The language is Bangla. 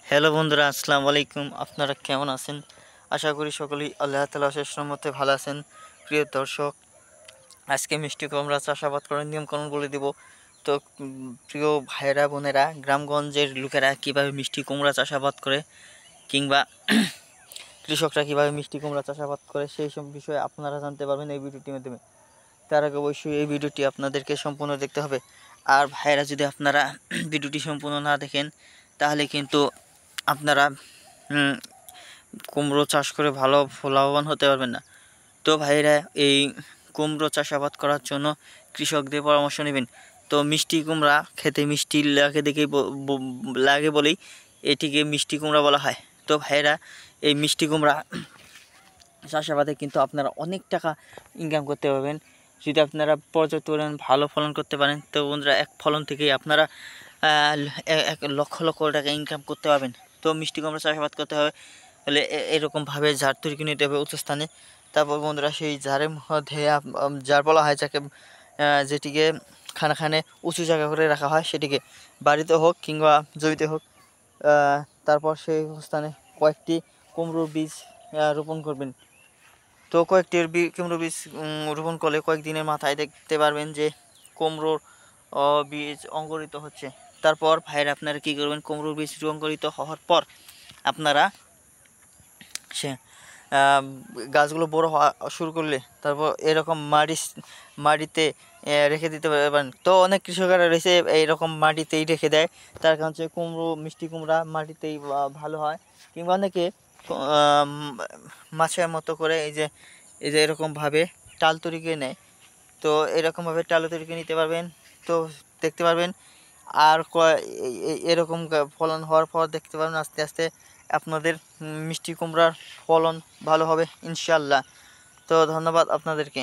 হ্যালো বন্ধুরা, আসসালামু আলাইকুম। আপনারা কেমন আছেন? আশা করি সকলেই আল্লাহ তাআলার অশেষ রহমতে ভালো আছেন। প্রিয় দর্শক, আজকে মিষ্টি কুমড়া চাষাবাদ করার নিয়মকানুন বলে দিব। তো প্রিয় ভাইয়েরা বোনেরা, গ্রামগঞ্জের লোকেরা কীভাবে মিষ্টি কুমড়া চাষাবাদ করে কিংবা কৃষকরা কীভাবে মিষ্টি কুমড়া চাষাবাদ করে সেই সব বিষয়ে আপনারা জানতে পারবেন এই ভিডিওটির মাধ্যমে। তার আগে অবশ্যই এই ভিডিওটি আপনাদেরকে সম্পূর্ণ দেখতে হবে। আর ভাইয়েরা, যদি আপনারা ভিডিওটি সম্পূর্ণ না দেখেন তাহলে কিন্তু আপনারা কুমড়ো চাষ করে ভালো লাভবান হতে পারবেন না। তো ভাইরা, এই কুমড়ো চাষাবাদ করার জন্য কৃষকদের পরামর্শ নেবেন। তো মিষ্টি কুমড়া খেতে মিষ্টি লাগে দেখেই লাগে বলেই এটিকে মিষ্টি কুমড়া বলা হয়। তো ভাইরা, এই মিষ্টি কুমড়া চাষাবাদে কিন্তু আপনারা অনেক টাকা ইনকাম করতে পারবেন যদি আপনারা পর্যাপ্ত পরিমাণ ভালো ফলন করতে পারেন। তো বন্ধুরা, এক ফলন থেকেই আপনারা এক লক্ষ লক্ষ টাকা ইনকাম করতে পারবেন। তো মিষ্টি কুমড়া চাষাবাদ করতে হবে হলে এরকমভাবে ঝাড় তৈরি করে নিতে হবে উঁচু স্থানে। তারপর বন্ধুরা, সেই ঝাড়ের মধ্যে ঝাড় বলা হয় যাকে, যেটিকে খানে খানে উঁচু জায়গা করে রাখা হয়, সেটিকে বাড়িতে হোক কিংবা জমিতে হোক। তারপর সেই স্থানে কয়েকটি কুমড়োর বীজ রোপণ করবেন। তো কয়েকটি কুমড়ো বীজ রোপণ করলে কয়েকদিনের মাথায় দেখতে পারবেন যে কুমড়োর বীজ অঙ্কুরিত হচ্ছে। তারপর ভাইয়ের আপনারা কী করবেন, কুমড়োর বীজ অঙ্কুরিত হওয়ার পর আপনারা সে গাছগুলো বড় হওয়া শুরু করলে তারপর এরকম মাটিতে রেখে দিতে পারবেন। তো অনেক কৃষকেরা রয়েছে এইরকম মাটিতেই রেখে দেয়, তার কারণ হচ্ছে মিষ্টি কুমড়া মাটিতেই ভালো হয়। কিংবা অনেকে মাছের মতো করে এই যে এরকমভাবে টাল তৈরি করে নেয়। তো এরকমভাবে টাল তৈরি করে নিতে পারবেন। তো দেখতে পারবেন আর এরকম ফলন হওয়ার পর দেখতে পারবেন আস্তে আস্তে আপনাদের মিষ্টি কুমড়ার ফলন ভালো হবে ইনশাল্লাহ। তো ধন্যবাদ আপনাদেরকে।